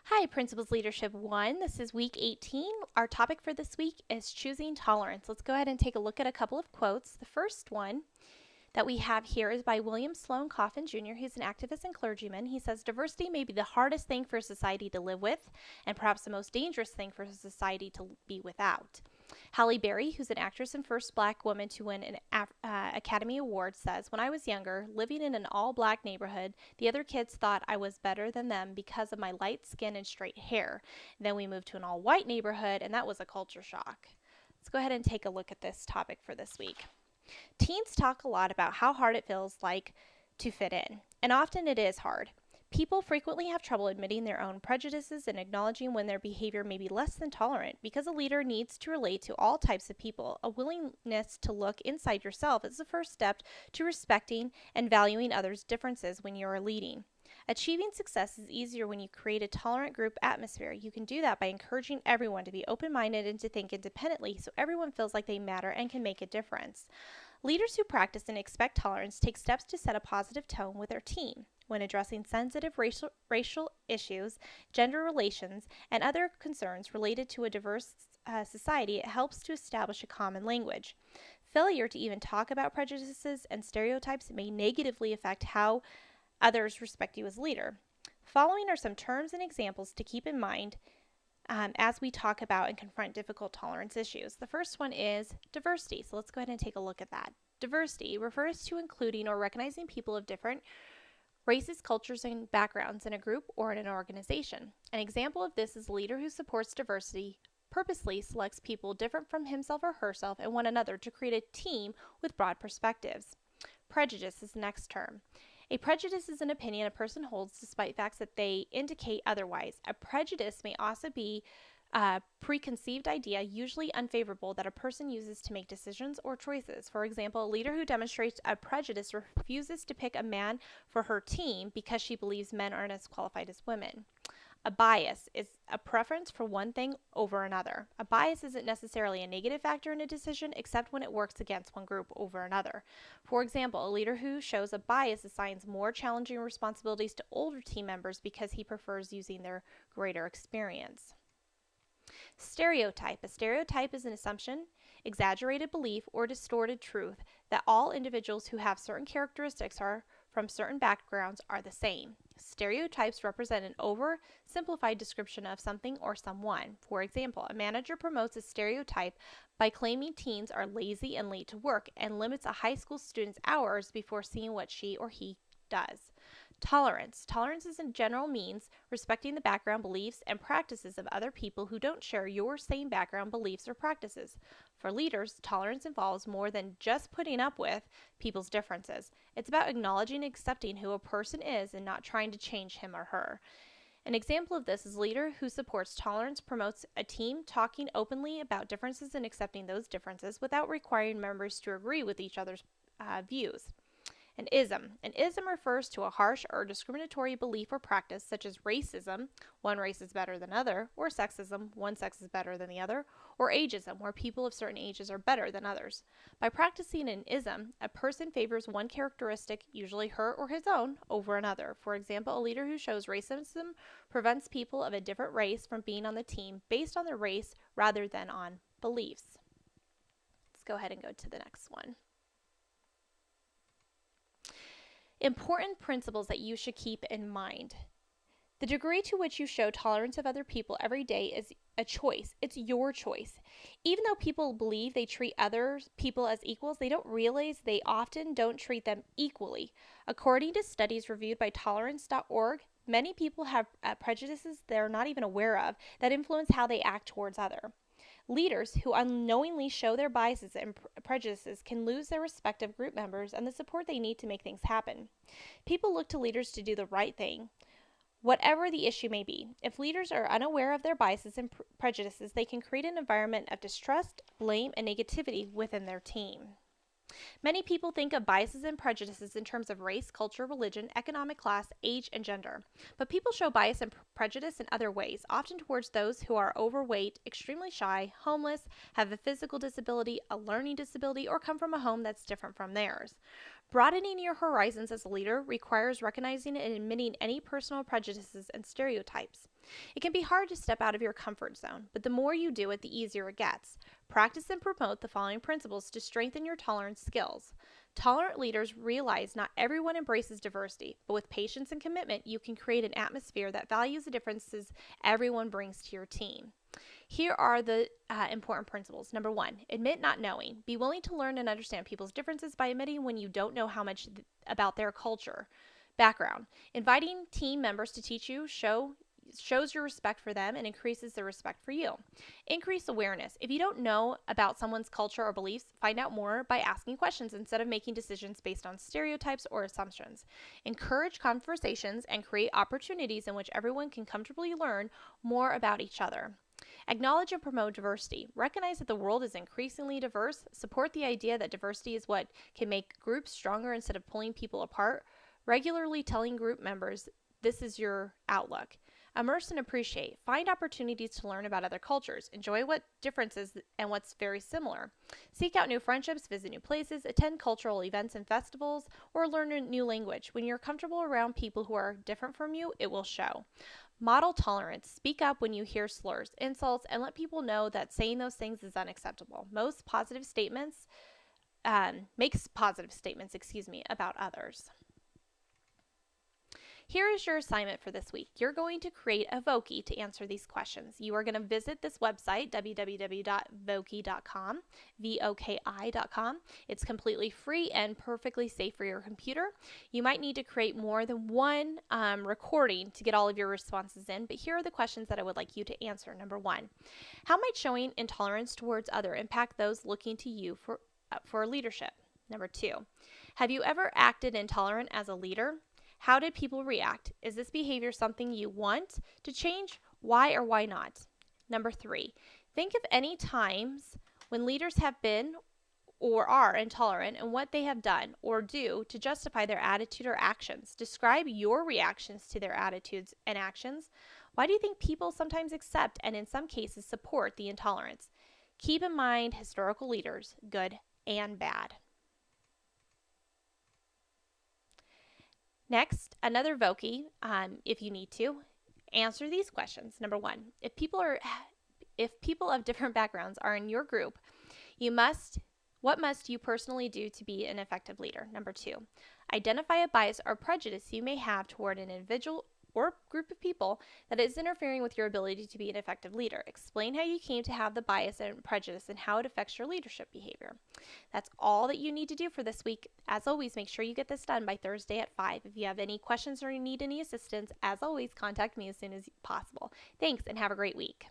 Hi, Principles Leadership 1. This is week 18. Our topic for this week is choosing tolerance. Let's go ahead and take a look at a couple of quotes. The first one that we have here is by William Sloane Coffin Jr. He's an activist and clergyman. He says, diversity may be the hardest thing for society to live with, and perhaps the most dangerous thing for society to be without. Halle Berry, who's an actress and first black woman to win an Academy Award, says, when I was younger, living in an all-black neighborhood, the other kids thought I was better than them because of my light skin and straight hair. Then we moved to an all-white neighborhood, and that was a culture shock. Let's go ahead and take a look at this topic for this week. Teens talk a lot about how hard it feels like to fit in, and often it is hard. People frequently have trouble admitting their own prejudices and acknowledging when their behavior may be less than tolerant. Because a leader needs to relate to all types of people, a willingness to look inside yourself is the first step to respecting and valuing others' differences when you are leading. Achieving success is easier when you create a tolerant group atmosphere. You can do that by encouraging everyone to be open-minded and to think independently so everyone feels like they matter and can make a difference. Leaders who practice and expect tolerance take steps to set a positive tone with their team. When addressing sensitive racial issues, gender relations, and other concerns related to a diverse society, it helps to establish a common language. Failure to even talk about prejudices and stereotypes may negatively affect how others respect you as leader. Following are some terms and examples to keep in mind as we talk about and confront difficult tolerance issues. The first one is diversity. So let's go ahead and take a look at that. Diversity refers to including or recognizing people of different races, cultures, and backgrounds in a group or in an organization. An example of this is a leader who supports diversity purposely selects people different from himself or herself and one another to create a team with broad perspectives. Prejudice is the next term. A prejudice is an opinion a person holds despite facts that they indicate otherwise. A prejudice may also be a preconceived idea, usually unfavorable, that a person uses to make decisions or choices. For example, a leader who demonstrates a prejudice refuses to pick a man for her team because she believes men aren't as qualified as women. A bias is a preference for one thing over another. A bias isn't necessarily a negative factor in a decision except when it works against one group over another. For example, a leader who shows a bias assigns more challenging responsibilities to older team members because he prefers using their greater experience. Stereotype. A stereotype is an assumption, exaggerated belief, or distorted truth that all individuals who have certain characteristics or from certain backgrounds are the same. Stereotypes represent an oversimplified description of something or someone. For example, a manager promotes a stereotype by claiming teens are lazy and late to work and limits a high school student's hours before seeing what she or he does. Tolerance. Tolerance is in general means respecting the background beliefs and practices of other people who don't share your same background beliefs or practices. For leaders, tolerance involves more than just putting up with people's differences. It's about acknowledging and accepting who a person is and not trying to change him or her. An example of this is a leader who supports tolerance promotes a team talking openly about differences and accepting those differences without requiring members to agree with each other's views. An ism. An ism refers to a harsh or discriminatory belief or practice such as racism, one race is better than other, or sexism, one sex is better than the other, or ageism, where people of certain ages are better than others. By practicing an ism, a person favors one characteristic, usually her or his own, over another. For example, a leader who shows racism prevents people of a different race from being on the team based on their race rather than on beliefs. Let's go ahead and go to the next one. Important principles that you should keep in mind. The degree to which you show tolerance of other people every day is a choice. It's your choice. Even though people believe they treat other people as equals, they don't realize they often don't treat them equally. According to studies reviewed by tolerance.org, many people have prejudices they're not even aware of that influence how they act towards others. Leaders who unknowingly show their biases and prejudices can lose their respective group members and the support they need to make things happen. People look to leaders to do the right thing, whatever the issue may be. If leaders are unaware of their biases and prejudices, they can create an environment of distrust, blame, and negativity within their team. Many people think of biases and prejudices in terms of race, culture, religion, economic class, age, and gender. But people show bias and prejudice in other ways, often towards those who are overweight, extremely shy, homeless, have a physical disability, a learning disability, or come from a home that's different from theirs. Broadening your horizons as a leader requires recognizing and admitting any personal prejudices and stereotypes. It can be hard to step out of your comfort zone, but the more you do it, the easier it gets. Practice and promote the following principles to strengthen your tolerance skills. Tolerant leaders realize not everyone embraces diversity, but with patience and commitment, you can create an atmosphere that values the differences everyone brings to your team. Here are the important principles. Number 1, admit not knowing. Be willing to learn and understand people's differences by admitting when you don't know how much about their culture. Background. Inviting team members to teach you shows your respect for them and increases their respect for you. Increase awareness. If you don't know about someone's culture or beliefs, find out more by asking questions instead of making decisions based on stereotypes or assumptions. Encourage conversations and create opportunities in which everyone can comfortably learn more about each other. Acknowledge and promote diversity. Recognize that the world is increasingly diverse. Support the idea that diversity is what can make groups stronger instead of pulling people apart. Regularly telling group members this is your outlook. Immerse and appreciate. Find opportunities to learn about other cultures. Enjoy what differences and what's very similar. Seek out new friendships, visit new places, attend cultural events and festivals, or learn a new language. When you're comfortable around people who are different from you, it will show. Model tolerance. Speak up when you hear slurs, insults, and let people know that saying those things is unacceptable. Makes positive statements, about others. Here is your assignment for this week. You're going to create a Voki to answer these questions. You are going to visit this website, www.voki.com, VOKI.com. It's completely free and perfectly safe for your computer. You might need to create more than one recording to get all of your responses in, but here are the questions that I would like you to answer. Number 1, how might showing intolerance towards others impact those looking to you for leadership? Number 2, have you ever acted intolerant as a leader? How did people react? Is this behavior something you want to change? Why or why not? Number 3, think of any times when leaders have been or are intolerant and what they have done or do to justify their attitude or actions. Describe your reactions to their attitudes and actions. Why do you think people sometimes accept and in some cases support the intolerance? Keep in mind historical leaders, good and bad. Next, another Voki, if you need to, answer these questions. Number 1, if people of different backgrounds are in your group, what must you personally do to be an effective leader? Number 2, identify a bias or prejudice you may have toward an individual or group of people that is interfering with your ability to be an effective leader. Explain how you came to have the bias and prejudice and how it affects your leadership behavior. That's all that you need to do for this week. As always, make sure you get this done by Thursday at 5. If you have any questions or you need any assistance, as always, contact me as soon as possible. Thanks and have a great week.